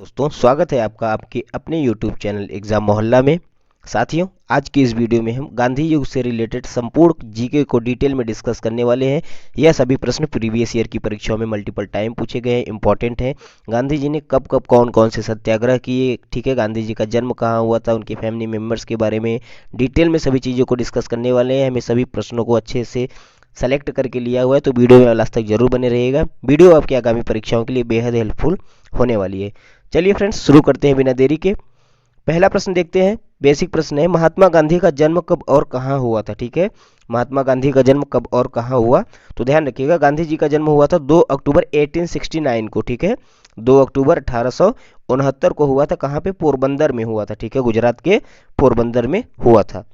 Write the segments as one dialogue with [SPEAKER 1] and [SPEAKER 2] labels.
[SPEAKER 1] दोस्तों, स्वागत है आपका आपके अपने YouTube चैनल एग्जाम मोहल्ला में। साथियों, आज की इस वीडियो में हम गांधी युग से रिलेटेड संपूर्ण जीके को डिटेल में डिस्कस करने वाले हैं। यह सभी प्रश्न प्रीवियस ईयर की परीक्षाओं में मल्टीपल टाइम पूछे गए हैं, इंपॉर्टेंट हैं। गांधी जी ने कब कब कौन कौन से सत्याग्रह किए, ठीक है, गांधी जी का जन्म कहाँ हुआ था, उनके फैमिली मेम्बर्स के बारे में डिटेल में सभी चीज़ों को डिस्कस करने वाले हैं। हमें सभी प्रश्नों को अच्छे से सेलेक्ट करके लिया हुआ है, तो वीडियो में लास्ट तक जरूर बने रहेगा। वीडियो आपकी आगामी परीक्षाओं के लिए बेहद हेल्पफुल होने वाली है। चलिए फ्रेंड्स, शुरू करते हैं बिना देरी के। पहला प्रश्न देखते हैं। बेसिक प्रश्न है, महात्मा गांधी का जन्म कब और कहाँ हुआ था। ठीक है, महात्मा गांधी का जन्म कब और कहाँ हुआ, तो ध्यान रखिएगा, गांधी जी का जन्म हुआ था 2 अक्टूबर 1869 को। ठीक है, 2 अक्टूबर 1869 को हुआ था। कहाँ पे? पोरबंदर में हुआ था। ठीक है, गुजरात के पोरबंदर में हुआ था।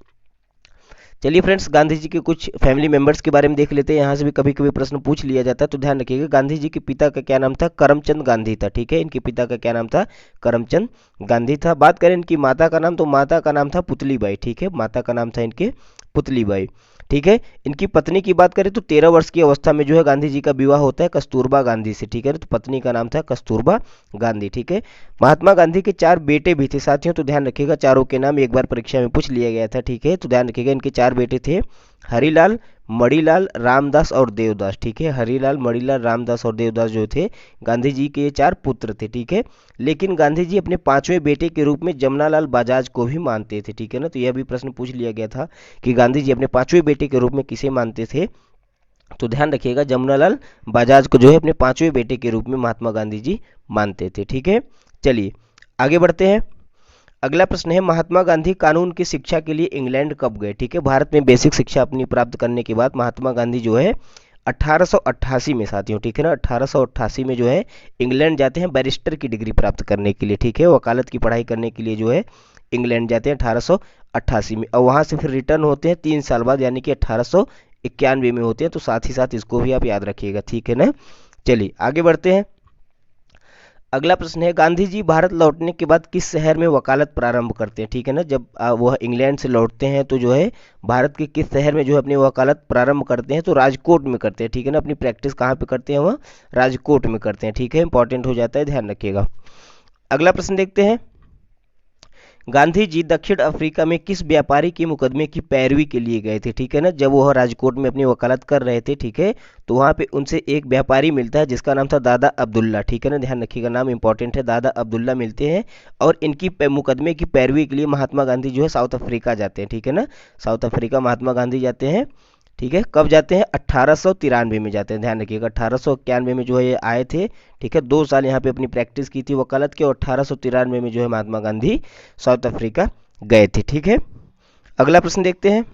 [SPEAKER 1] चलिए फ्रेंड्स, गांधी जी के कुछ फैमिली मेंबर्स के बारे में देख लेते हैं। यहाँ से भी कभी कभी प्रश्न पूछ लिया जाता है, तो ध्यान रखिएगा। गांधी जी के पिता का क्या नाम था? करमचंद गांधी था। ठीक है, इनके पिता का क्या नाम था? करमचंद गांधी था। बात करें इनकी माता का नाम, तो माता का नाम था पुतलीबाई। ठीक है, माता का नाम था इनके पुतलीबाई। ठीक है, इनकी पत्नी की बात करें तो 13 वर्ष की अवस्था में जो है गांधी जी का विवाह होता है कस्तूरबा गांधी से। ठीक है, तो पत्नी का नाम था कस्तूरबा गांधी। ठीक है, महात्मा गांधी के 4 बेटे भी थे साथियों, तो ध्यान रखिएगा, चारों के नाम एक बार परीक्षा में पूछ लिया गया था। ठीक है, तो ध्यान रखिएगा, इनके 4 बेटे थे, हरिलाल, मणिलाल, रामदास और देवदास। ठीक है, हरिलाल, मणिलाल, रामदास और देवदास जो थे गांधी जी के 4 पुत्र थे। ठीक है, लेकिन गांधी जी अपने 5वें बेटे के रूप में जमनालाल बजाज को भी मानते थे। ठीक है ना, तो यह भी प्रश्न पूछ लिया गया था कि गांधी जी अपने 5वें बेटे के रूप में किसे मानते थे। तो ध्यान रखिएगा, जमनालाल बजाज को जो है अपने 5वें बेटे के रूप में महात्मा गांधी जी मानते थे। ठीक है, चलिए आगे बढ़ते हैं। अगला प्रश्न है, महात्मा गांधी कानून की शिक्षा के लिए इंग्लैंड कब गए। ठीक है, भारत में बेसिक शिक्षा अपनी प्राप्त करने के बाद महात्मा गांधी जो है 1888 में साथियों, ठीक है ना, 1888 में जो है इंग्लैंड जाते हैं बैरिस्टर की डिग्री प्राप्त करने के लिए। ठीक है, वकालत की पढ़ाई करने के लिए जो है इंग्लैंड जाते हैं 1888 में, और वहां से फिर रिटर्न होते हैं 3 साल बाद, यानी कि 1891 में होते हैं। तो साथ ही साथ इसको भी आप याद रखिएगा। ठीक है ना, चलिए आगे बढ़ते हैं। अगला प्रश्न है, गांधी जी भारत लौटने के बाद किस शहर में वकालत प्रारंभ करते हैं। ठीक है ना, जब वह इंग्लैंड से लौटते हैं तो जो है भारत के किस शहर में जो है अपनी वकालत प्रारंभ करते हैं, तो राजकोट में करते हैं। ठीक है ना, अपनी प्रैक्टिस कहाँ पे करते हैं? वह राजकोट में करते हैं। ठीक है, इंपॉर्टेंट हो जाता है, ध्यान रखिएगा। अगला प्रश्न देखते हैं, गांधी जी दक्षिण अफ्रीका में किस व्यापारी के मुकदमे की पैरवी के लिए गए थे। ठीक है ना, जब वह राजकोट में अपनी वकालत कर रहे थे, ठीक है, तो वहां पे उनसे एक व्यापारी मिलता है जिसका नाम था दादा अब्दुल्ला। ठीक है ना, ध्यान रखिएगा, नाम इंपॉर्टेंट है, दादा अब्दुल्ला मिलते हैं और इनकी मुकदमे की पैरवी के लिए महात्मा गांधी जो है साउथ अफ्रीका जाते हैं। ठीक है ना, साउथ अफ्रीका महात्मा गांधी जाते हैं। ठीक है, कब जाते हैं? 1893 में जाते हैं। ध्यान रखिएगा, 1891 में जो है ये आए थे। ठीक है, 2 साल यहाँ पे अपनी प्रैक्टिस की थी वकालत की, और 1893 में जो है महात्मा गांधी साउथ अफ्रीका गए थे। ठीक है, अगला प्रश्न देखते हैं।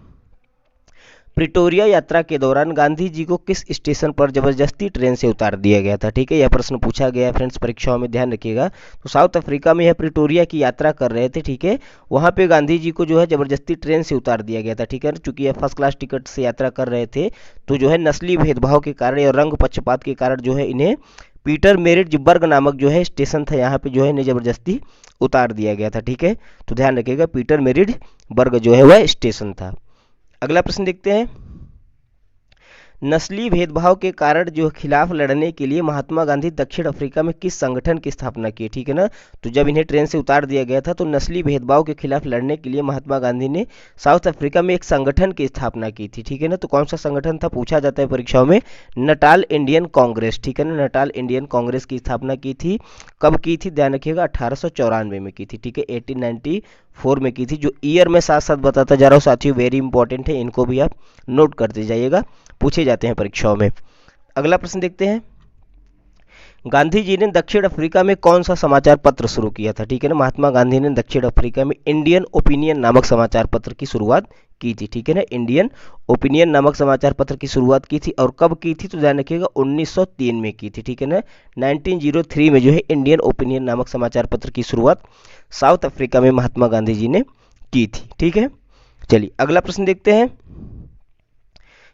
[SPEAKER 1] प्रिटोरिया यात्रा के दौरान गांधी जी को किस स्टेशन पर जबरदस्ती ट्रेन से उतार दिया गया था। ठीक है, यह प्रश्न पूछा गया है फ्रेंड्स परीक्षाओं में, ध्यान रखिएगा। तो साउथ अफ्रीका में यह प्रिटोरिया की यात्रा कर रहे थे। ठीक है, वहां पे गांधी जी को जो है जबरदस्ती ट्रेन से उतार दिया गया था। ठीक है, चूंकि यह फर्स्ट क्लास टिकट से यात्रा कर रहे थे, तो जो है नस्ली भेदभाव के कारण और रंग पक्षपात के कारण जो है इन्हें पीटर मेरिट बर्ग नामक जो है स्टेशन था, यहाँ पे जो है इन्हें जबरदस्ती उतार दिया गया था। ठीक है, तो ध्यान रखिएगा, पीटर मेरिट बर्ग जो है वह स्टेशन था। अगला प्रश्न देखते हैं, नस्ली भेदभाव के कारण जो खिलाफ लड़ने के लिए महात्मा गांधी दक्षिण अफ्रीका में किस संगठन की स्थापना की। ठीक है ना, तो जब इन्हें ट्रेन से उतार दिया गया था, तो नस्ली भेदभाव के खिलाफ लड़ने के लिए महात्मा गांधी ने साउथ अफ्रीका में एक संगठन की स्थापना की थी। ठीक है ना, तो कौन सा संगठन था पूछा जाता है परीक्षाओं में? Natal Indian Congress. ठीक है ना, नटाल इंडियन कांग्रेस की स्थापना की थी। कब की थी? ध्यान रखिएगा, 1894 में की थी। ठीक है, 1894 में की थी। जो ईयर में साथ साथ बताता जा रहा हूँ साथियों, वेरी इंपॉर्टेंट है, इनको भी आप नोट करते जाइएगा, पूछे जाते हैं परीक्षाओं में। अगला प्रश्न देखते हैं, गांधी जी ने दक्षिण अफ्रीका में कौन सा समाचार पत्र शुरू किया था। ठीक है ना, महात्मा गांधी ने दक्षिण अफ्रीका में इंडियन ओपिनियन नामक समाचार पत्र की शुरुआत की थी। ठीक है ना, इंडियन ओपिनियन नामक समाचार पत्र की शुरुआत की थी, और कब की थी? तो ध्यान रखिएगा, 1903 में की थी। ठीक है ना, 1903 में जो है इंडियन ओपिनियन नामक समाचार पत्र की शुरुआत साउथ अफ्रीका में महात्मा गांधी जी ने की थी। ठीक है, चलिए अगला प्रश्न देखते हैं,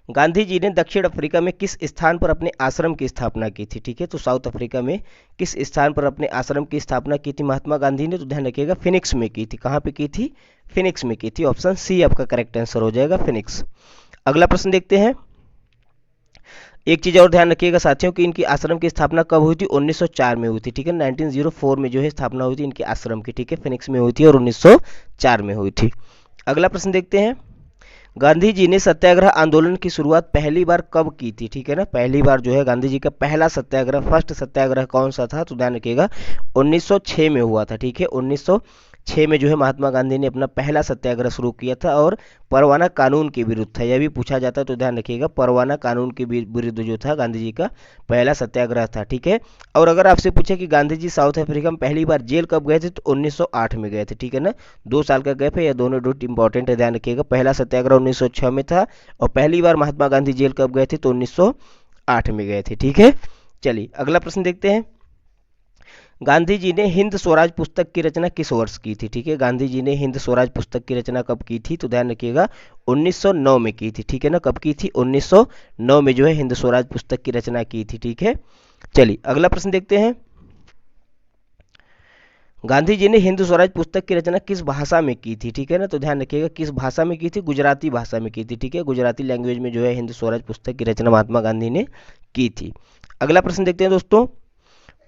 [SPEAKER 1] गांधी जी ने दक्षिण अफ्रीका में किस स्थान पर अपने आश्रम की स्थापना की थी। ठीक है, तो साउथ अफ्रीका में किस स्थान पर अपने आश्रम की स्थापना की थी महात्मा गांधी ने? तो ध्यान रखिएगा, फिनिक्स में की थी। कहाँ पे की थी? फिनिक्स में की थी। ऑप्शन सी आपका करेक्ट आंसर हो जाएगा, फिनिक्स। अगला प्रश्न देखते हैं, एक चीज़ और ध्यान रखिएगा साथियों कि इनकी आश्रम की स्थापना कब हुई थी, 1904 में हुई थी, ठीक है। 1904 में जो है स्थापना हुई थी इनके आश्रम की, ठीक है, फिनिक्स में हुई थी और 1904 में हुई थी। अगला प्रश्न देखते हैं, गांधी जी ने सत्याग्रह आंदोलन की शुरुआत पहली बार कब की थी, ठीक है ना। पहली बार जो है गांधी जी का पहला सत्याग्रह, फर्स्ट सत्याग्रह कौन सा था, तो ध्यान रखिएगा 1906 में हुआ था, ठीक है। 1906 में जो है महात्मा गांधी ने अपना पहला सत्याग्रह शुरू किया था और परवाना कानून के विरुद्ध था। यह भी पूछा जाता है तो ध्यान रखिएगा, परवाना कानून के विरुद्ध जो था गांधी जी का पहला सत्याग्रह था, ठीक है। और अगर आपसे पूछे कि गांधी जी साउथ अफ्रीका में पहली बार जेल कब गए थे, तो 1908 में गए थे, ठीक है ना। 2 साल का गैप है, यह दोनों डेट इंपॉर्टेंट है, ध्यान रखिएगा। पहला सत्याग्रह 1906 में था और पहली बार महात्मा गांधी जेल कब गए थे, तो 1908 में गए थे, ठीक है। चलिए अगला प्रश्न देखते हैं, गांधी जी ने हिंद स्वराज पुस्तक की रचना किस वर्ष की थी, ठीक है। गांधी जी ने हिंद स्वराज पुस्तक की रचना कब की थी, तो ध्यान रखिएगा 1909 में की थी, ठीक है ना। कब की थी, 1909 में जो है हिंद स्वराज पुस्तक की रचना की थी, ठीक है। चलिए अगला प्रश्न देखते हैं, गांधी जी ने हिंद स्वराज पुस्तक की रचना किस भाषा में की थी, ठीक है ना। तो ध्यान रखिएगा किस भाषा में की थी, गुजराती भाषा में की थी, ठीक है। गुजराती लैंग्वेज में जो है हिंद स्वराज पुस्तक की रचना महात्मा गांधी ने की थी। अगला प्रश्न देखते हैं दोस्तों,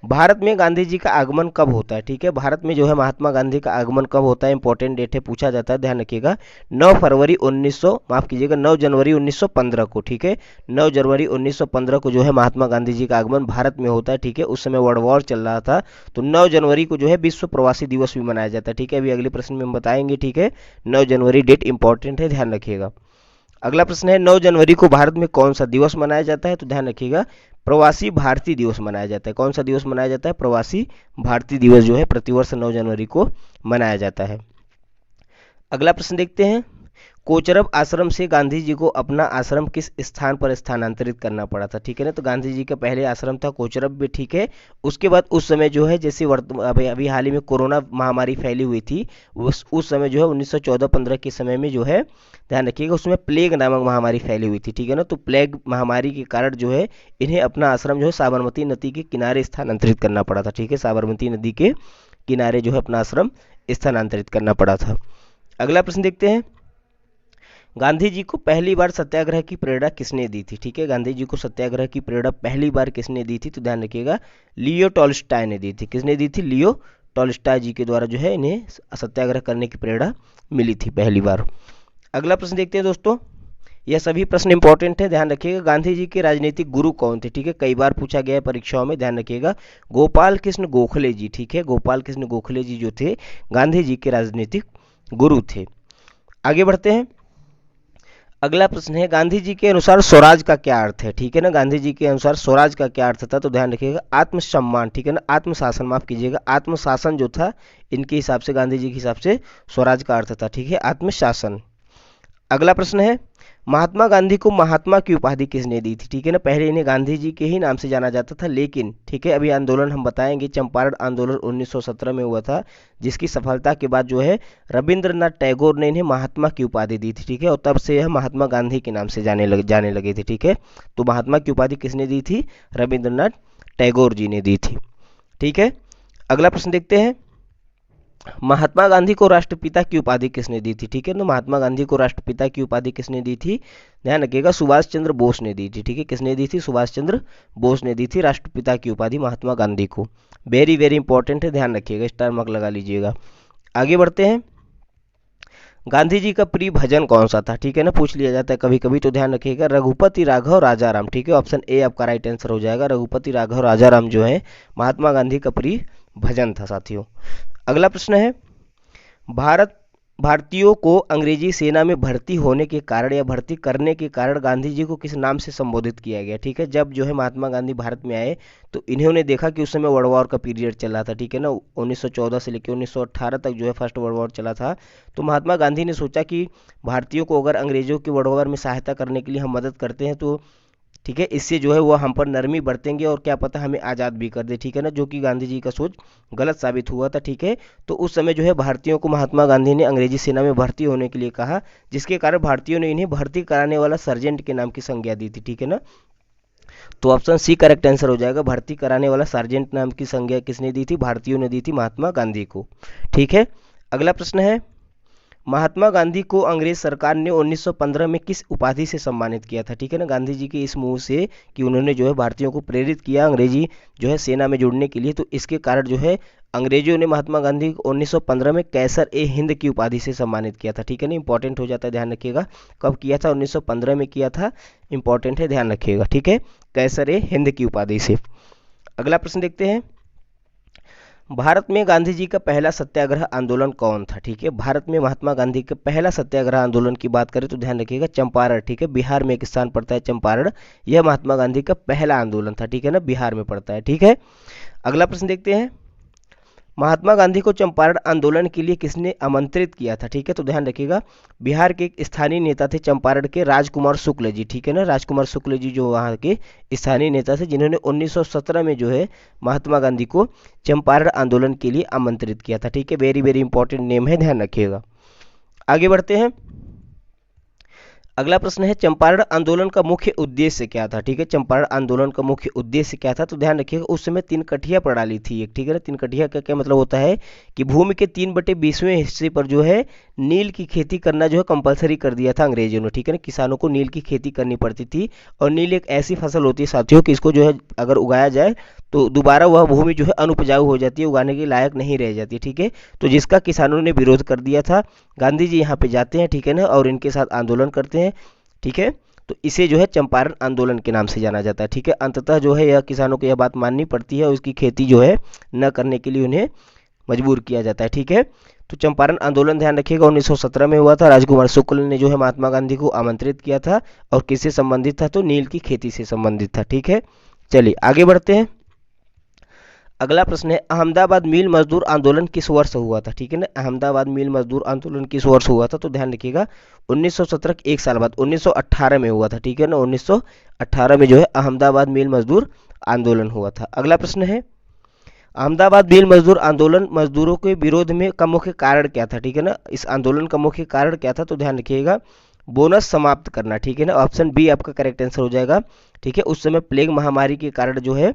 [SPEAKER 1] भारत में गांधी जी का आगमन कब होता है, ठीक है। भारत में जो है महात्मा गांधी का आगमन कब होता है, इंपॉर्टेंट डेट है, पूछा जाता है, ध्यान रखिएगा 9 जनवरी 1915 को, ठीक है। 9 जनवरी 1915 को जो है महात्मा गांधी जी का आगमन भारत में होता है, ठीक है। उस समय वर्ल्ड वॉर चल रहा था, तो 9 जनवरी को जो है विश्व प्रवासी दिवस भी मनाया जाता है, ठीक है। अभी अगले प्रश्न में हम बताएंगे, ठीक है। 9 जनवरी डेट इंपॉर्टेंट है, ध्यान रखिएगा। अगला प्रश्न है, 9 जनवरी को भारत में कौन सा दिवस मनाया जाता है, तो ध्यान रखिएगा प्रवासी भारतीय दिवस मनाया जाता है। कौन सा दिवस मनाया जाता है, प्रवासी भारतीय दिवस जो है प्रतिवर्ष 9 जनवरी को मनाया जाता है। अगला प्रश्न देखते हैं, कोचरब आश्रम से गांधी जी को अपना आश्रम किस स्थान पर स्थानांतरित करना पड़ा था, ठीक है ना। तो गांधी जी का पहले आश्रम था कोचरब में, ठीक है। उसके बाद उस समय जो है जैसे अभी हाल ही में कोरोना महामारी फैली हुई थी, उस समय जो है 1914-15 के समय में जो है ध्यान रखिएगा उसमें प्लेग नामक महामारी फैली हुई थी, ठीक है ना। तो प्लेग महामारी के कारण जो है इन्हें अपना आश्रम जो है साबरमती नदी के किनारे स्थानांतरित करना पड़ा था, ठीक है। साबरमती नदी के किनारे जो है अपना आश्रम स्थानांतरित करना पड़ा था। अगला प्रश्न देखते हैं, गांधी जी को पहली बार सत्याग्रह की प्रेरणा किसने दी थी, ठीक है। गांधी जी को सत्याग्रह की प्रेरणा पहली बार किसने दी थी, तो ध्यान रखिएगा लियो टॉल्स्टॉय ने दी थी। किसने दी थी, लियो टॉल्स्टॉय जी के द्वारा जो है इन्हें सत्याग्रह करने की प्रेरणा मिली थी पहली बार। अगला प्रश्न देखते हैं दोस्तों, यह सभी प्रश्न इंपॉर्टेंट है, ध्यान रखिएगा। गांधी जी के राजनीतिक गुरु कौन थे, ठीक है। कई बार पूछा गया है परीक्षाओं में, ध्यान रखिएगा गोपाल कृष्ण गोखले जी, ठीक है। गोपाल कृष्ण गोखले जी जो थे गांधी जी के राजनीतिक गुरु थे। आगे बढ़ते हैं, अगला प्रश्न है, गांधी जी के अनुसार स्वराज का क्या अर्थ है, ठीक है ना। गांधी जी के अनुसार स्वराज का क्या अर्थ था, तो ध्यान रखिएगा आत्मसम्मान, ठीक है ना। आत्मशासन, माफ कीजिएगा, आत्मशासन जो था इनके हिसाब से, गांधी जी के हिसाब से स्वराज का अर्थ था, ठीक है, आत्मशासन। अगला प्रश्न है, महात्मा गांधी को महात्मा की उपाधि किसने दी थी, ठीक है ना। पहले इन्हें गांधी जी के ही नाम से जाना जाता था, लेकिन ठीक है अभी आंदोलन हम बताएंगे, चंपारण आंदोलन 1917 में हुआ था, जिसकी सफलता के बाद जो है रविंद्रनाथ टैगोर ने इन्हें महात्मा की उपाधि दी थी, ठीक है। और तब से यह महात्मा गांधी के नाम से जाने लगे थे, ठीक है। तो महात्मा की उपाधि किसने दी थी, रविंद्रनाथ टैगोर जी ने दी थी, ठीक है। अगला प्रश्न देखते हैं, महात्मा गांधी को राष्ट्रपिता की उपाधि किसने दी थी, ठीक है। तो महात्मा गांधी को राष्ट्रपिता की उपाधि किसने दी थी, ध्यान रखिएगा सुभाष चंद्र बोस ने दी थी, ठीक है। किसने दी थी, सुभाष चंद्र बोस ने दी थी राष्ट्रपिता की उपाधि महात्मा गांधी को। वेरी वेरी इंपॉर्टेंट है, ध्यान रखिएगा, स्टार मार्क लगा लीजिएगा। आगे बढ़ते हैं, गांधी जी का प्रिय भजन कौन सा था, ठीक है ना, पूछ लिया जाता है कभी कभी, तो ध्यान रखिएगा रघुपति राघव राजा राम, ठीक है। ऑप्शन ए आपका राइट आंसर हो जाएगा, रघुपति राघव राजा राम जो है महात्मा गांधी का प्रिय भजन था साथियों। अगला प्रश्न है, भारतीयों को अंग्रेजी सेना में भर्ती होने के कारण या भर्ती करने के कारण गांधी जी को किस नाम से संबोधित किया गया, ठीक है। जब जो है महात्मा गांधी भारत में आए तो इन्होंने देखा कि उस समय वर्ल्ड वॉर का पीरियड चल रहा था, ठीक है ना। 1914 से लेकर 1918 तक जो है फर्स्ट वर्ल्ड वॉर चला था। तो महात्मा गांधी ने सोचा कि भारतीयों को अगर अंग्रेजों की वर्ल्ड वॉर में सहायता करने के लिए हम मदद करते हैं तो ठीक है इससे जो है वो हम पर नरमी बरतेंगे और क्या पता हमें आज़ाद भी कर दे, ठीक है ना, जो कि गांधी जी का सोच गलत साबित हुआ था, ठीक है। तो उस समय जो है भारतीयों को महात्मा गांधी ने अंग्रेजी सेना में भर्ती होने के लिए कहा, जिसके कारण भारतीयों ने इन्हें भर्ती कराने वाला सर्जेंट के नाम की संज्ञा दी थी, ठीक है ना। तो ऑप्शन सी करेक्ट आंसर हो जाएगा, भर्ती कराने वाला सार्जेंट नाम की संज्ञा किसने दी थी, भारतीयों ने दी थी महात्मा गांधी को, ठीक है। अगला प्रश्न है, महात्मा गांधी को अंग्रेज सरकार ने 1915 में किस उपाधि से सम्मानित किया था? ठीक है ना, गांधी जी के इस मुंह से कि उन्होंने जो है भारतीयों को प्रेरित किया अंग्रेजी जो है सेना में जुड़ने के लिए, तो इसके कारण जो है अंग्रेजों ने महात्मा गांधी को 1915 में कैसर ए हिंद की उपाधि से सम्मानित किया था। ठीक है ना, इंपॉर्टेंट हो जाता है, ध्यान रखिएगा। कब किया था? 1915 में किया था, इंपॉर्टेंट है, ध्यान रखिएगा। ठीक है, कैसर ए हिंद की उपाधि से। अगला प्रश्न देखते हैं, भारत में गांधी जी का पहला सत्याग्रह आंदोलन कौन था? ठीक है, भारत में महात्मा गांधी का पहला सत्याग्रह आंदोलन की बात करें तो ध्यान रखिएगा चंपारण। ठीक है, बिहार में एक स्थान पड़ता है चंपारण, यह महात्मा गांधी का पहला आंदोलन था। ठीक है ना, बिहार में पड़ता है। ठीक है, अगला प्रश्न देखते हैं, महात्मा गांधी को चंपारण आंदोलन के लिए किसने आमंत्रित किया था? ठीक है, तो ध्यान रखिएगा बिहार के एक स्थानीय नेता थे चंपारण के, राजकुमार शुक्ल जी। ठीक है ना, राजकुमार शुक्ल जी जो वहाँ के स्थानीय नेता थे, जिन्होंने 1917 में जो है महात्मा गांधी को चंपारण आंदोलन के लिए आमंत्रित किया था। ठीक है, वेरी वेरी इंपॉर्टेंट नेम है, ध्यान रखिएगा। आगे बढ़ते हैं, अगला प्रश्न है, चंपारण आंदोलन का मुख्य उद्देश्य क्या था? ठीक है, चंपारण आंदोलन का मुख्य उद्देश्य क्या था? तो ध्यान रखिएगा उस समय तीन कठिया प्रणाली थी एक। ठीक है ना, तीन कठिया का क्या मतलब होता है कि भूमि के 3/20वें हिस्से पर जो है नील की खेती करना जो है कंपलसरी कर दिया था अंग्रेजों ने। ठीक है ना, किसानों को नील की खेती करनी पड़ती थी, और नील एक ऐसी फसल होती है साथियों कि इसको जो है अगर उगाया जाए तो दोबारा वह भूमि जो है अनुपजाऊ हो जाती है, उगाने के लायक नहीं रह जाती। ठीक है, तो जिसका किसानों ने विरोध कर दिया था, गांधी जी यहाँ पे जाते हैं। ठीक है ना, और इनके साथ आंदोलन करते हैं। ठीक है, तो इसे जो है चंपारण आंदोलन के नाम से जाना जाता है। ठीक है, अंततः जो है यह किसानों को यह बात माननी पड़ती है और उसकी खेती जो है न करने के लिए उन्हें मजबूर किया जाता है। ठीक है, तो चंपारण आंदोलन ध्यान रखिएगा 1917 में हुआ था, राजकुमार शुक्ल ने जो है महात्मा गांधी को आमंत्रित किया था, और किससे संबंधित था? तो नील की खेती से संबंधित था। ठीक है, चलिए आगे बढ़ते हैं। अगला प्रश्न है, अहमदाबाद मिल मजदूर आंदोलन किस वर्ष हुआ था? ठीक है ना, अहमदाबाद मिल मजदूर आंदोलन किस वर्ष हुआ था? तो ध्यान रखिएगा 1917 के एक साल बाद 1918 में हुआ था। ठीक है ना, 1918 में जो है अहमदाबाद मिल मजदूर आंदोलन हुआ था। अगला प्रश्न है, अहमदाबाद मिल मजदूर आंदोलन मजदूरों के विरोध में का मुख्य कारण क्या था? ठीक है ना, इस आंदोलन का मुख्य कारण क्या था? तो ध्यान रखिएगा बोनस समाप्त करना। ठीक है ना, ऑप्शन बी आपका करेक्ट आंसर हो जाएगा। ठीक है, उस समय प्लेग महामारी के कारण जो है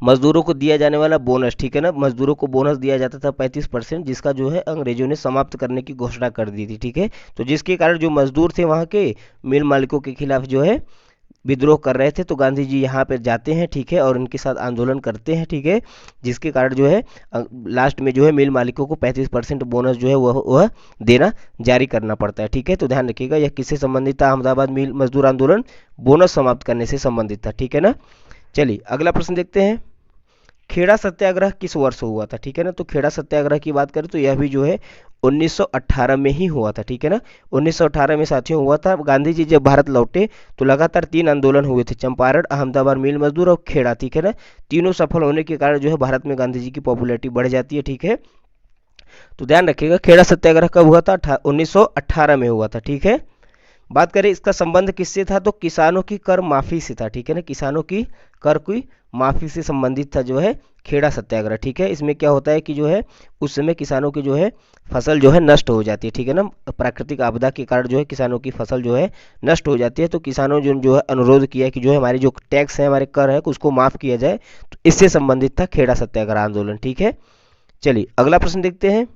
[SPEAKER 1] मजदूरों को दिया जाने वाला बोनस, ठीक है ना, मजदूरों को बोनस दिया जाता था 35%, जिसका जो है अंग्रेजों ने समाप्त करने की घोषणा कर दी थी। ठीक है, तो जिसके कारण जो मजदूर थे वहाँ के मिल मालिकों के खिलाफ जो है विद्रोह कर रहे थे, तो गांधी जी यहाँ पर जाते हैं। ठीक है, और उनके साथ आंदोलन करते हैं। ठीक है, जिसके कारण जो है लास्ट में जो है मिल मालिकों को 35% बोनस जो है वह देना जारी करना पड़ता है। ठीक है, तो ध्यान रखिएगा यह किससे संबंधित था? अहमदाबाद मिल मजदूर आंदोलन बोनस समाप्त करने से संबंधित था। ठीक है ना, चलिए अगला प्रश्न देखते हैं, खेड़ा सत्याग्रह किस वर्ष हुआ था? ठीक है ना, तो खेड़ा सत्याग्रह की बात करें तो यह भी जो है 1918 में ही हुआ था। ठीक है ना, 1918 में साथियों हुआ था। गांधी जी जब भारत लौटे तो लगातार 3 आंदोलन हुए थे, चंपारण, अहमदाबाद मिल मजदूर और खेड़ा। ठीक है ना, तीनों सफल होने के कारण जो है भारत में गांधी जी की पॉपुलैरिटी बढ़ जाती है। ठीक है, तो ध्यान रखिएगा खेड़ा सत्याग्रह कब हुआ था? 1918 में हुआ था। ठीक है, बात करें इसका संबंध किससे था? तो किसानों की कर माफी से था। ठीक है ना, किसानों की कर की माफी से संबंधित था जो है खेड़ा सत्याग्रह। ठीक है, इसमें क्या होता है कि जो है उस समय किसानों की जो है फसल जो है नष्ट हो जाती है। ठीक है ना, प्राकृतिक आपदा के कारण जो है किसानों की फसल जो है नष्ट हो जाती है, तो किसानों जो है अनुरोध किया कि जो है हमारी जो टैक्स है, हमारे कर है, उसको माफ किया जाए, तो इससे संबंधित था खेड़ा सत्याग्रह आंदोलन। ठीक है, चलिए अगला प्रश्न देखते हैं,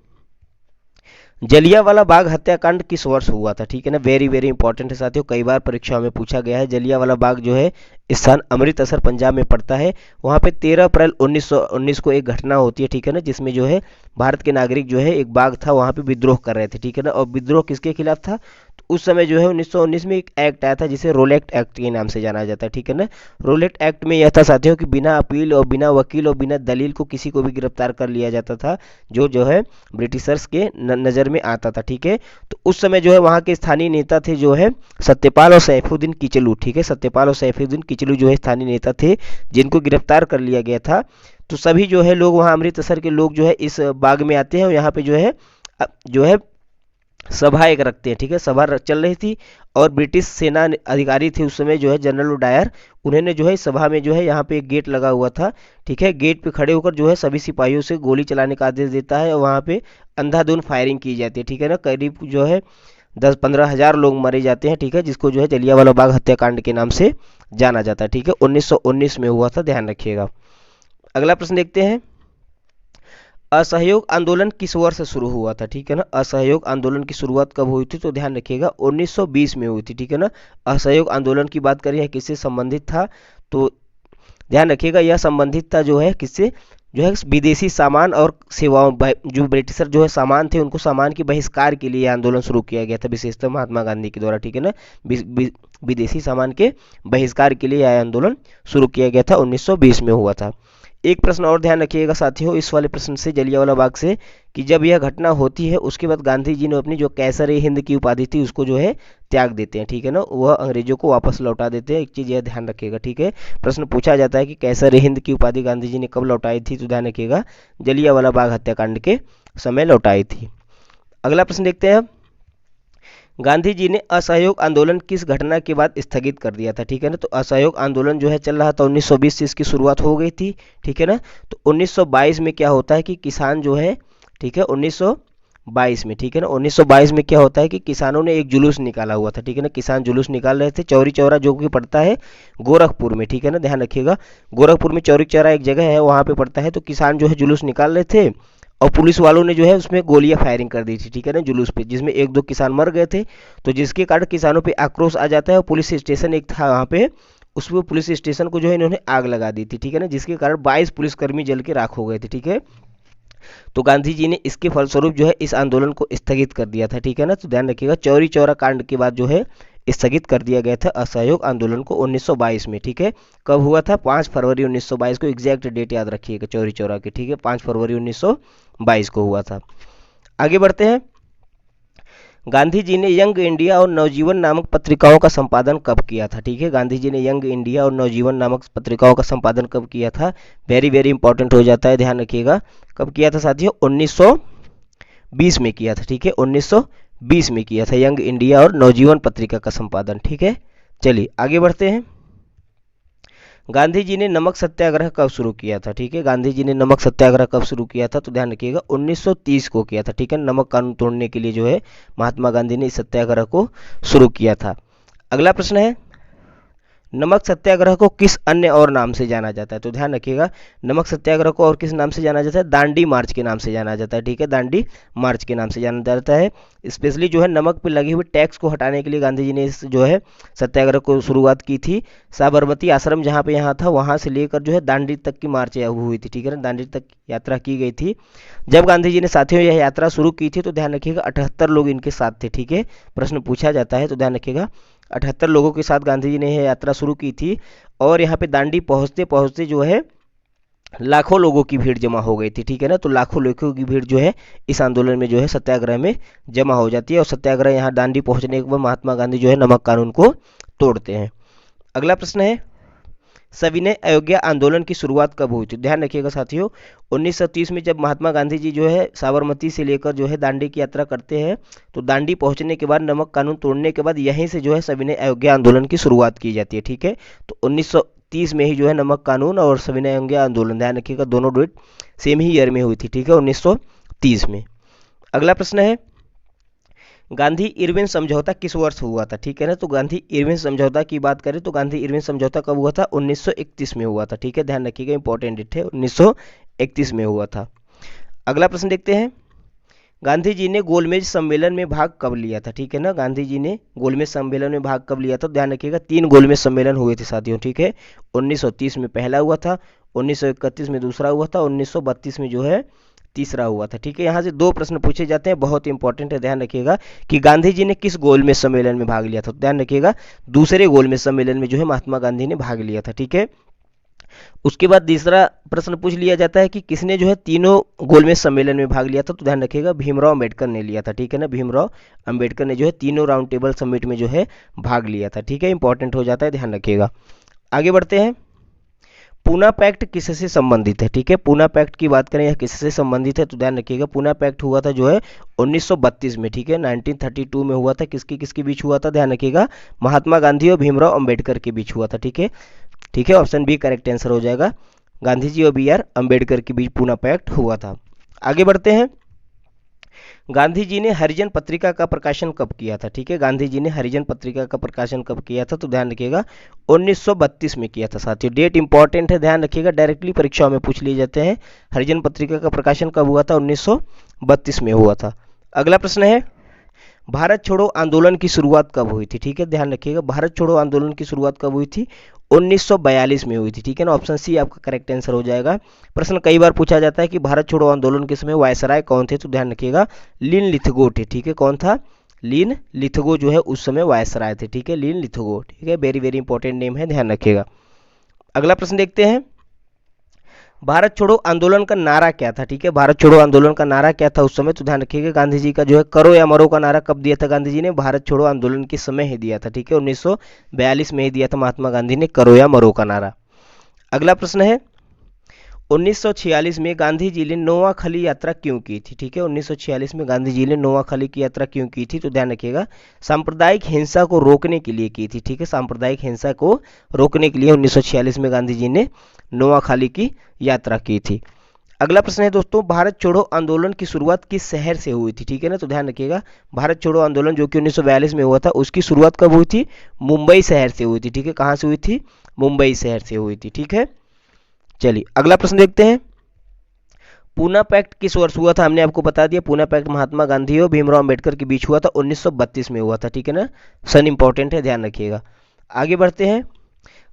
[SPEAKER 1] जलियांवाला बाग हत्याकांड किस वर्ष हुआ था? ठीक है ना, वेरी वेरी इंपॉर्टेंट है साथियों, कई बार परीक्षाओं में पूछा गया है। जलियांवाला बाग जो है स्थान अमृतसर पंजाब में पड़ता है। वहाँ पे 13 अप्रैल 1919 को एक घटना होती है। ठीक है ना, जिसमें जो है भारत के नागरिक जो है एक बाग था वहाँ पे विद्रोह कर रहे थे। ठीक है ना, और विद्रोह किसके खिलाफ था? तो उस समय जो है 1919 में एक एक्ट आया था जिसे रोलेट एक्ट के नाम से जाना जाता है। ठीक है ना, रोलेट एक्ट में यह था साथियों कि बिना अपील और बिना वकील और बिना दलील को किसी को भी गिरफ्तार कर लिया जाता था जो है ब्रिटिशर्स के नज़र में आता था। ठीक है, तो उस समय जो है वहाँ के स्थानीय नेता थे जो है सत्यपाल और सैफुद्दीन किचलू। ठीक है, सत्यपाल और सैफुद्दीन किचलू जो है स्थानीय नेता थे जिनको गिरफ्तार कर लिया गया था। तो सभी जो है लोग वहाँ अमृतसर के लोग जो है इस बाग में आते हैं और यहाँ पे जो है सभा एक रखते हैं। ठीक है, सभा चल रही थी और ब्रिटिश सेना अधिकारी थे उस समय जो है जनरल डायर, उन्होंने जो है इस सभा में जो है यहाँ पे एक गेट लगा हुआ था। ठीक है, गेट पे खड़े होकर जो है सभी सिपाहियों से गोली चलाने का आदेश देता है और वहाँ पे अंधाधुंध फायरिंग की जाती है। ठीक है ना, करीब जो है 10-15 हज़ार लोग मारे जाते हैं। ठीक है, जिसको जो है जलियांवाला बाग हत्याकांड के नाम से जाना जाता है। ठीक है, 1919 में हुआ था, ध्यान रखिएगा। अगला प्रश्न देखते हैं, असहयोग आंदोलन किस वर्ष से शुरू हुआ था, ठीक है ना। असहयोग आंदोलन की शुरुआत कब हुई थी, तो ध्यान रखिएगा 1920 में हुई थी, ठीक है ना। असहयोग आंदोलन की बात करें किससे संबंधित था, तो ध्यान रखिएगा यह संबंधित था जो है किससे, जो है विदेशी सामान और सेवाओं, जो ब्रिटिशर जो है सामान थे उनको सामान के बहिष्कार के लिए आंदोलन शुरू किया गया था, विशेषतः महात्मा गांधी के द्वारा, ठीक है ना। विदेशी सामान के बहिष्कार के लिए यह आंदोलन शुरू किया गया था, 1920 में हुआ था। एक प्रश्न और ध्यान रखिएगा साथियों इस वाले प्रश्न से, जलियांवाला बाग से, कि जब यह घटना होती है उसके बाद गांधी जी ने अपनी जो कैसर ए हिंद की उपाधि थी उसको जो है त्याग देते हैं, ठीक है ना। वह अंग्रेजों को वापस लौटा देते हैं। एक चीज़ यह ध्यान रखिएगा, ठीक है। प्रश्न पूछा जाता है कि कैसर ए हिंद की उपाधि गांधी जी ने कब लौटाई थी, तो ध्यान रखिएगा जलियांवाला बाग हत्याकांड के समय लौटाई थी। अगला प्रश्न देखते हैं। गांधी जी ने असहयोग आंदोलन किस घटना के बाद स्थगित कर दिया था, ठीक है ना। तो असहयोग आंदोलन जो है चल रहा था 1920 से, इसकी शुरुआत हो गई थी, ठीक है ना। तो 1922 में क्या होता है कि किसान जो है, ठीक है, 1922 में, ठीक है ना, 1922 में क्या होता है कि किसानों ने एक जुलूस निकाला हुआ था, ठीक है ना। किसान जुलूस निकाल रहे थे चौरी चौरा, जो कि पड़ता है गोरखपुर में, ठीक है ना। ध्यान रखिएगा गोरखपुर में चौरी चौरा एक जगह है, वहाँ पे पड़ता है। तो किसान जो है जुलूस निकाल रहे थे और पुलिस वालों ने जो है उसमें गोलियां फायरिंग कर दी थी, ठीक है ना, जुलूस पे, जिसमें एक दो किसान मर गए थे। तो जिसके कारण किसानों पे आक्रोश आ जाता है और पुलिस स्टेशन एक था वहाँ पे, उसमें पुलिस स्टेशन को जो है इन्होंने आग लगा दी थी, ठीक है ना, जिसके कारण 22 पुलिसकर्मी जल के राख हो गए थे, ठीक है। तो गांधी जी ने इसके फलस्वरूप जो है इस आंदोलन को स्थगित कर दिया था, ठीक है ना। तो ध्यान रखिएगा चौरी चौरा कांड के बाद जो है स्थगित कर दिया गया था असहयोग आंदोलन को 1922 में, ठीक है। कब हुआ था, 5 फरवरी 1922 को, एग्जैक्ट डेट याद रखिएगा चौरी चौरा की, ठीक है, 5 फरवरी 1922 को हुआ था। आगे बढ़ते हैं। गांधी जी ने यंग इंडिया और नवजीवन नामक पत्रिकाओं का संपादन कब किया था, ठीक है। गांधी जी ने यंग इंडिया और नवजीवन नामक पत्रिकाओं का संपादन कब किया था, वेरी वेरी इंपॉर्टेंट हो जाता है, ध्यान रखिएगा। कब किया था साथियों, 1920 में किया था, ठीक है, 1920 में किया था यंग इंडिया और नवजीवन पत्रिका का संपादन, ठीक है। चलिए आगे बढ़ते हैं। गांधी जी ने नमक सत्याग्रह कब शुरू किया था, ठीक है। गांधी जी ने नमक सत्याग्रह कब शुरू किया था, तो ध्यान रखिएगा 1930 को किया था, ठीक है। नमक कानून तोड़ने के लिए जो है महात्मा गांधी ने इस सत्याग्रह को शुरू किया था। अगला प्रश्न है, नमक सत्याग्रह को किस अन्य और नाम से जाना जाता है, तो ध्यान रखिएगा नमक सत्याग्रह को और किस नाम से जाना जाता है, दांडी मार्च के नाम से जाना जाता है, ठीक है, दांडी मार्च के नाम से जाना जाता है। स्पेशली जो है नमक पर लगे हुए टैक्स को हटाने के लिए गांधी जी ने इस जो है सत्याग्रह को शुरुआत की थी। साबरमती आश्रम जहाँ पे यहाँ था वहाँ से लेकर जो है दांडी तक की मार्च हुई थी, ठीक है ना, दांडी तक यात्रा की गई थी। जब गांधी जी ने साथियों यह यात्रा शुरू की थी तो ध्यान रखिएगा 78 लोग इनके साथ थे, ठीक है। प्रश्न पूछा जाता है तो ध्यान रखिएगा 78 लोगों के साथ गांधी जी ने यह यात्रा शुरू की थी। और यहाँ पे दांडी पहुँचते पहुँचते जो है लाखों लोगों की भीड़ जमा हो गई थी, ठीक है ना। तो लाखों लोगों की भीड़ जो है इस आंदोलन में जो है सत्याग्रह में जमा हो जाती है और सत्याग्रह यहाँ दांडी पहुँचने के बाद महात्मा गांधी जो है नमक कानून को तोड़ते हैं। अगला प्रश्न है, सविनय अवज्ञा आंदोलन की शुरुआत कब हुई थी, ध्यान रखिएगा साथियों 1930 में जब महात्मा गांधी जी जो है साबरमती से लेकर जो है दांडी की यात्रा करते हैं। तो दांडी पहुंचने के बाद नमक कानून तोड़ने के बाद यहीं से जो है सविनय अवज्ञा आंदोलन की शुरुआत की जाती है, ठीक है। तो 1930 में ही जो है नमक कानून और सविनय अवज्ञा आंदोलन, ध्यान रखिएगा दोनों डेट सेम ही ईयर में हुई थी, ठीक है, 1930 में। अगला प्रश्न है, गांधी इरविन समझौता किस वर्ष हुआ था, ठीक है ना। तो गांधी इरविन समझौता की बात करें तो गांधी इरविन समझौता कब हुआ था, 1931 में हुआ था, ठीक है, ध्यान रखिएगा इंपॉर्टेंट डेट है, 1931 में हुआ था। अगला प्रश्न देखते हैं, गांधी जी ने गोलमेज सम्मेलन में भाग कब लिया था, ठीक है ना। गांधी जी ने गोलमेज सम्मेलन में भाग कब लिया था, ध्यान रखिएगा 3 गोलमेज सम्मेलन हुए थे साथियों, ठीक है। 1930 में पहला हुआ था, 1931 में दूसरा हुआ था, 1932 में जो है तीसरा हुआ था, ठीक है। यहाँ से 2 प्रश्न पूछे जाते हैं, बहुत इंपॉर्टेंट है, ध्यान रखिएगा कि गांधी जी ने किस गोलमेज सम्मेलन में भाग लिया था। तो ध्यान रखिएगा दूसरे गोलमेज सम्मेलन में जो है महात्मा गांधी ने भाग लिया था, ठीक है। उसके बाद तीसरा प्रश्न पूछ लिया जाता है कि किसने जो है तीनों गोलमेज सम्मेलन में भाग लिया था। तो ध्यान रखिएगा भीमराव अंबेडकर ने लिया था, ठीक है ना। भीमराव अंबेडकर ने जो है तीनों राउंड टेबल समिट में जो है भाग लिया था, ठीक है, इंपॉर्टेंट हो जाता है, ध्यान रखिएगा। आगे बढ़ते हैं, पूना पैक्ट किससे संबंधित है, ठीक है। पूना पैक्ट की बात करें यह किससे संबंधित है, तो ध्यान रखिएगा पूना पैक्ट हुआ था जो है 1932 में, ठीक है, 1932 में हुआ था। किसके किसके बीच हुआ था, ध्यान रखिएगा महात्मा गांधी और भीमराव अंबेडकर के बीच हुआ था, ठीक है, ठीक है, ऑप्शन बी करेक्ट आंसर हो जाएगा, गांधी जी और बी आर अंबेडकर के बीच पूना पैक्ट हुआ था। आगे बढ़ते हैं, गांधी जी ने हरिजन पत्रिका का प्रकाशन कब किया था? ठीक है, गांधी जी ने हरिजन पत्रिका का प्रकाशन कब किया था? तो ध्यान रखिएगा 1932 में किया था साथियों। डेट इंपॉर्टेंट है, ध्यान रखिएगा, डायरेक्टली परीक्षाओं में पूछ लिए जाते हैं। हरिजन पत्रिका का प्रकाशन कब हुआ था? 1932 में हुआ था। अगला प्रश्न है, भारत छोड़ो आंदोलन की शुरुआत कब हुई थी? ठीक है, ध्यान रखिएगा, भारत छोड़ो आंदोलन की शुरुआत कब हुई थी? 1942 में हुई थी। ठीक है ना, ऑप्शन सी आपका करेक्ट आंसर हो जाएगा। प्रश्न कई बार पूछा जाता है कि भारत छोड़ो आंदोलन के समय वायसराय कौन थे? तो ध्यान रखिएगा लिन लिथगो थे। ठीक है, कौन था? लिन लिथगो जो है उस समय वायसराय थे। ठीक है, लिन लिथगो। ठीक है, वेरी वेरी इंपॉर्टेंट नेम है, ध्यान रखिएगा। अगला प्रश्न देखते हैं, भारत छोड़ो आंदोलन का नारा क्या था? ठीक है, भारत छोड़ो आंदोलन का नारा क्या था उस समय? तो ध्यान रखिएगा गांधी जी का जो है करो या मरो का नारा कब दिया था गांधी जी ने? भारत छोड़ो आंदोलन के समय ही दिया था। ठीक है, 1942 में ही दिया था महात्मा गांधी ने करो या मरो का नारा। अगला प्रश्न है, 1946 में गांधी जी ने नोआखली यात्रा क्यों की थी? ठीक है, 1946 में गांधी जी ने नोआखली की यात्रा क्यों की थी? तो ध्यान रखिएगा सांप्रदायिक हिंसा को रोकने के लिए की थी। ठीक है, सांप्रदायिक हिंसा को रोकने के लिए 1946 में गांधी जी ने नोआखली की यात्रा की थी। अगला प्रश्न है दोस्तों, भारत छोड़ो आंदोलन की शुरुआत किस शहर से हुई थी? ठीक है ना, तो ध्यान रखिएगा भारत छोड़ो आंदोलन जो कि 1942 में हुआ था उसकी शुरुआत कब हुई थी? मुंबई शहर से हुई थी। ठीक है, कहाँ से हुई थी? मुंबई शहर से हुई थी। ठीक है, चलिए अगला प्रश्न देखते हैं, पूना पैक्ट किस वर्ष हुआ था? हमने आपको बता दिया, पूना पैक्ट महात्मा गांधी और भीमराव अंबेडकर के बीच हुआ था, 1932 में हुआ था। ठीक है ना, सन इंपॉर्टेंट है, ध्यान रखिएगा। आगे बढ़ते हैं,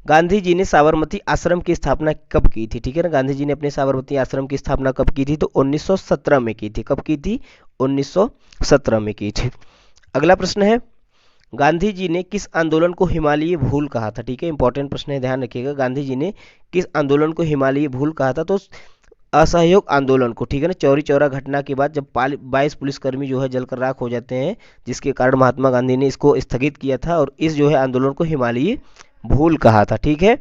[SPEAKER 1] गांधी जी ने साबरमती आश्रम की स्थापना कब की थी? ठीक है ना, गांधी जी ने अपने साबरमती आश्रम की स्थापना कब की थी? तो 1917 में की थी। कब की थी? 1917 में की थी। अगला प्रश्न है, गांधी जी ने किस आंदोलन को हिमालयी भूल कहा था? ठीक है, इंपॉर्टेंट प्रश्न है, ध्यान रखिएगा, गांधी जी ने किस आंदोलन को हिमालयी भूल कहा था? तो असहयोग आंदोलन को। ठीक है ना, चौरी चौरा घटना के बाद जब 22 पुलिसकर्मी जो है जलकर राख हो जाते हैं, जिसके कारण महात्मा गांधी ने इसको स्थगित किया था और इस जो है आंदोलन को हिमालयी भूल कहा था। ठीक है,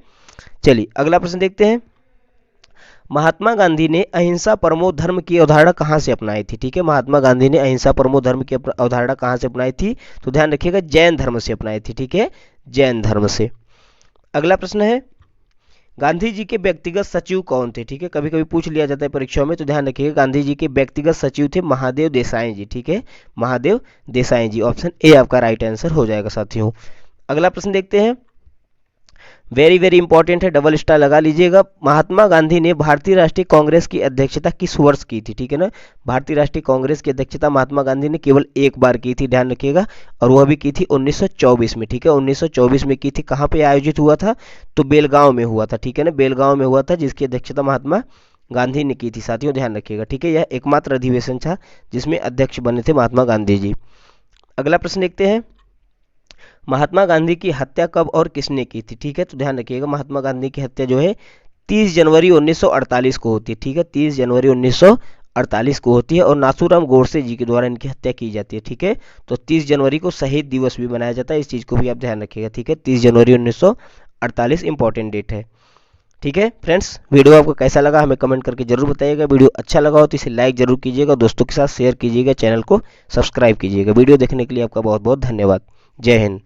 [SPEAKER 1] चलिए अगला प्रश्न देखते हैं, महात्मा गांधी ने अहिंसा परमो धर्म की अवधारणा कहाँ से अपनाई थी? ठीक है, महात्मा गांधी ने अहिंसा परमो धर्म की अवधारणा कहाँ से अपनाई थी? तो ध्यान रखिएगा जैन धर्म से अपनाई थी। ठीक है, जैन धर्म से। अगला प्रश्न है, गांधी जी के व्यक्तिगत सचिव कौन थे? ठीक है, कभी कभी पूछ लिया जाता है परीक्षाओं में, तो ध्यान रखिएगा गांधी जी के व्यक्तिगत सचिव थे महादेव देसाई जी। ठीक है, महादेव देसाई जी, ऑप्शन ए आपका राइट आंसर हो जाएगा साथियों। अगला प्रश्न देखते हैं, वेरी वेरी इंपॉर्टेंट है, डबल स्टार लगा लीजिएगा। महात्मा गांधी ने भारतीय राष्ट्रीय कांग्रेस की अध्यक्षता किस वर्ष की थी? ठीक है ना, भारतीय राष्ट्रीय कांग्रेस की अध्यक्षता महात्मा गांधी ने केवल एक बार की थी, ध्यान रखिएगा, और वह भी की थी 1924 में। ठीक है, 1924 में की थी। कहाँ पे आयोजित हुआ था? तो बेलगांव में हुआ था। ठीक है ना, बेलगांव में हुआ था, जिसकी अध्यक्षता महात्मा गांधी ने की थी साथियों, ध्यान रखिएगा। ठीक है, यह एकमात्र अधिवेशन था जिसमें अध्यक्ष बने थे महात्मा गांधी जी। अगला प्रश्न देखते हैं, महात्मा गांधी की हत्या कब और किसने की थी? ठीक है, तो ध्यान रखिएगा महात्मा गांधी की हत्या जो है 30 जनवरी 1948 को होती है। ठीक है, 30 जनवरी 1948 को होती है और नाथूराम गोडसे जी के द्वारा इनकी हत्या की जाती है। ठीक है, तो 30 जनवरी को शहीद दिवस भी मनाया जाता है, इस चीज़ को भी आप ध्यान रखिएगा। ठीक है, 30 जनवरी 1948 इंपॉर्टेंट डेट है। ठीक है फ्रेंड्स, वीडियो आपको कैसा लगा हमें कमेंट करके जरूर बताइएगा। वीडियो अच्छा लगा हो तो इसे लाइक जरूर कीजिएगा, दोस्तों के साथ शेयर कीजिएगा, चैनल को सब्सक्राइब कीजिएगा। वीडियो देखने के लिए आपका बहुत बहुत धन्यवाद। जय हिंद।